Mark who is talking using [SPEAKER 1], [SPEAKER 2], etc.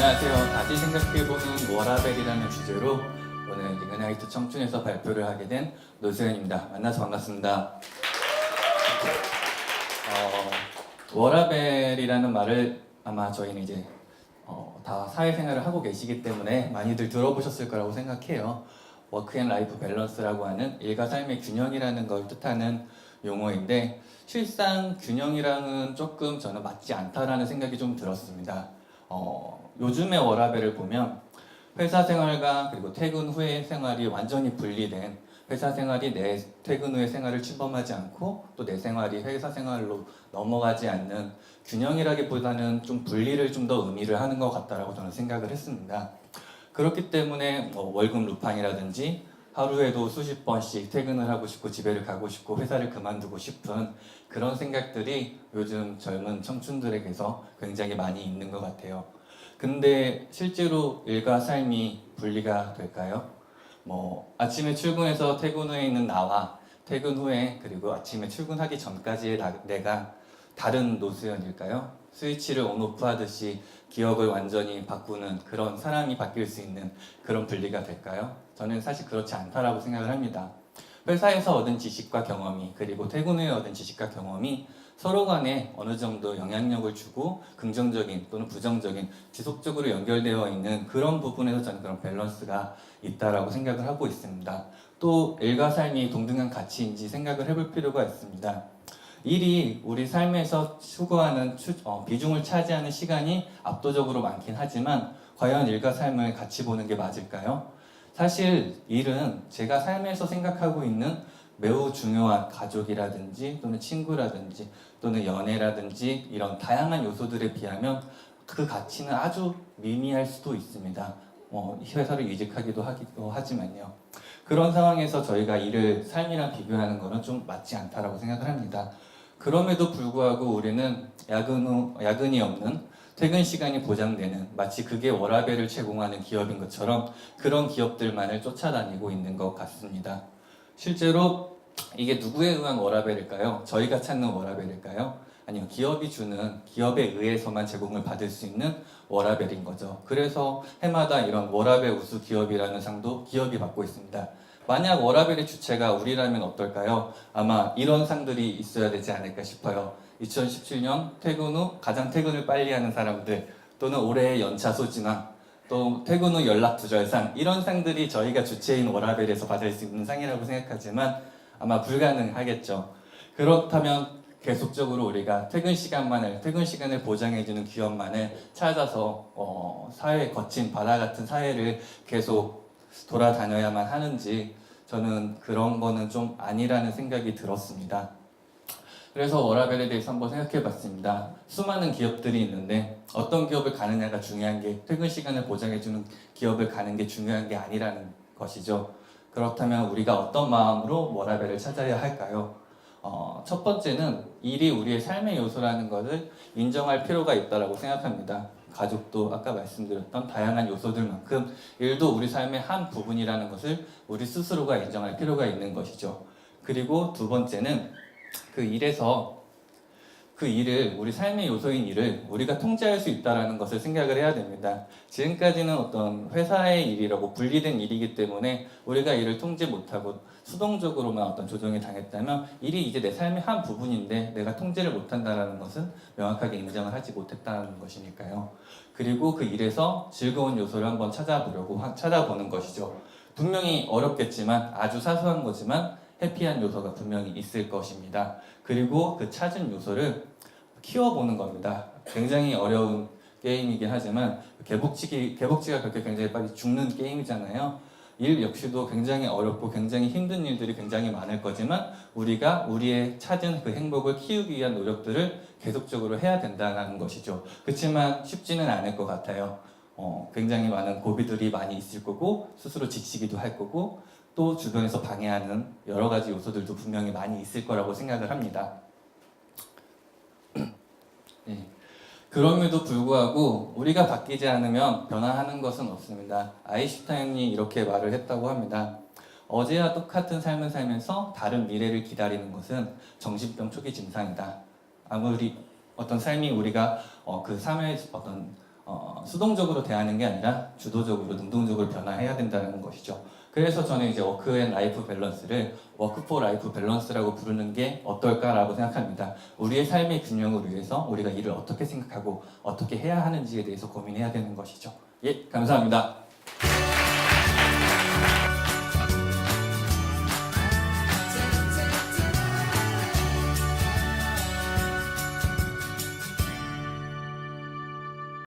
[SPEAKER 1] 안녕하세요. 다시 생각해보는 워라벨이라는 주제로 오늘 이그나이트 청춘에서 발표를 하게 된 노수현입니다. 만나서 반갑습니다. 워라벨이라는 말을 아마 저희는 이제 다 사회생활을 하고 계시기 때문에 많이들 들어보셨을 거라고 생각해요. 워크 앤 라이프 밸런스라고 하는 일과 삶의 균형이라는 걸 뜻하는 용어인데 실상 균형이랑은 조금 저는 맞지 않다라는 생각이 좀 들었습니다. 요즘의 워라밸을 보면 회사 생활과 그리고 퇴근 후의 생활이 완전히 분리된, 회사 생활이 내 퇴근 후의 생활을 침범하지 않고 또 내 생활이 회사 생활로 넘어가지 않는 균형이라기보다는 좀 분리를 좀 더 의미를 하는 것 같다라고 저는 생각을 했습니다. 그렇기 때문에 월급 루팡이라든지 하루에도 수십 번씩 퇴근을 하고 싶고 집에를 가고 싶고 회사를 그만두고 싶은 그런 생각들이 요즘 젊은 청춘들에게서 굉장히 많이 있는 것 같아요. 근데 실제로 일과 삶이 분리가 될까요? 아침에 출근해서 퇴근 후에 있는 나와 퇴근 후에 그리고 아침에 출근하기 전까지의 내가 다른 노수현일까요? 스위치를 온오프 하듯이 기억을 완전히 바꾸는 그런 사람이 바뀔 수 있는 그런 분리가 될까요? 저는 사실 그렇지 않다라고 생각을 합니다. 회사에서 얻은 지식과 경험이 그리고 퇴근 후에 얻은 지식과 경험이 서로 간에 어느 정도 영향력을 주고 긍정적인 또는 부정적인 지속적으로 연결되어 있는 그런 부분에서 저는 그런 밸런스가 있다라고 생각을 하고 있습니다. 또 일과 삶이 동등한 가치인지 생각을 해볼 필요가 있습니다. 일이 우리 삶에서 추구하는 비중을 차지하는 시간이 압도적으로 많긴 하지만 과연 일과 삶을 같이 보는 게 맞을까요? 사실 일은 제가 삶에서 생각하고 있는 매우 중요한 가족이라든지 또는 친구라든지 또는 연애라든지 이런 다양한 요소들에 비하면 그 가치는 아주 미미할 수도 있습니다. 회사를 이직하기도 하지만요. 그런 상황에서 저희가 일을 삶이랑 비교하는 것은 좀 맞지 않다라고 생각을 합니다. 그럼에도 불구하고 우리는 야근이 없는 퇴근 시간이 보장되는 마치 그게 워라밸을 제공하는 기업인 것처럼 그런 기업들만을 쫓아다니고 있는 것 같습니다. 실제로 이게 누구에 의한 워라밸일까요? 저희가 찾는 워라밸일까요? 아니요, 기업에 의해서만 제공을 받을 수 있는 워라밸인 거죠. 그래서 해마다 이런 워라밸 우수 기업이라는 상도 기업이 받고 있습니다. 만약 워라밸의 주체가 우리라면 어떨까요? 아마 이런 상들이 있어야 되지 않을까 싶어요. 2017년 퇴근 후 가장 퇴근을 빨리 하는 사람들, 또는 올해의 연차 소진왕, 또 퇴근 후 연락 두절상, 이런 상들이 저희가 주체인 워라밸에서 받을 수 있는 상이라고 생각하지만 아마 불가능하겠죠. 그렇다면 계속적으로 우리가 퇴근 시간을 보장해주는 기업만을 찾아서 거친 바다 같은 사회를 계속 돌아다녀야만 하는지 저는 그런 거는 좀 아니라는 생각이 들었습니다. 그래서 워라밸에 대해서 한번 생각해 봤습니다. 수많은 기업들이 있는데 어떤 기업을 가느냐가 중요한 게 퇴근 시간을 보장해주는 기업을 가는 게 중요한 게 아니라는 것이죠. 그렇다면 우리가 어떤 마음으로 워라밸을 찾아야 할까요? 첫 번째는 일이 우리의 삶의 요소라는 것을 인정할 필요가 있다고 생각합니다. 가족도 아까 말씀드렸던 다양한 요소들만큼 일도 우리 삶의 한 부분이라는 것을 우리 스스로가 인정할 필요가 있는 것이죠. 그리고 두 번째는 그 일을 우리 삶의 요소인 일을 우리가 통제할 수 있다는 것을 생각을 해야 됩니다. 지금까지는 어떤 회사의 일이라고 분리된 일이기 때문에 우리가 일을 통제 못하고 수동적으로만 어떤 조정이 당했다면 일이 이제 내 삶의 한 부분인데 내가 통제를 못한다는 것은 명확하게 인정을 하지 못했다는 것이니까요. 그리고 그 일에서 즐거운 요소를 한번 찾아보는 것이죠. 분명히 어렵겠지만 아주 사소한 거지만 해피한 요소가 분명히 있을 것입니다. 그리고 그 찾은 요소를 키워보는 겁니다. 굉장히 어려운 게임이긴 하지만 개복치가 그렇게 굉장히 빨리 죽는 게임이잖아요. 일 역시도 굉장히 어렵고 굉장히 힘든 일들이 굉장히 많을 거지만 우리가 우리의 찾은 그 행복을 키우기 위한 노력들을 계속적으로 해야 된다는 것이죠. 그렇지만 쉽지는 않을 것 같아요. 굉장히 많은 고비들이 많이 있을 거고 스스로 지치기도 할 거고 또 주변에서 방해하는 여러 가지 요소들도 분명히 많이 있을 거라고 생각을 합니다. 네. 그럼에도 불구하고 우리가 바뀌지 않으면 변화하는 것은 없습니다. 아인슈타인이 이렇게 말을 했다고 합니다. 어제와 똑같은 삶을 살면서 다른 미래를 기다리는 것은 정신병 초기 증상이다. 아무리 어떤 삶이 우리가 그 삶의 어떤 수동적으로 대하는 게 아니라 주도적으로 능동적으로 변화해야 된다는 것이죠. 그래서 저는 이제 워크 앤 라이프 밸런스를 워크 포 라이프 밸런스라고 부르는 게 어떨까라고 생각합니다. 우리의 삶의 균형을 위해서 우리가 일을 어떻게 생각하고 어떻게 해야 하는지에 대해서 고민해야 되는 것이죠. 예, 감사합니다.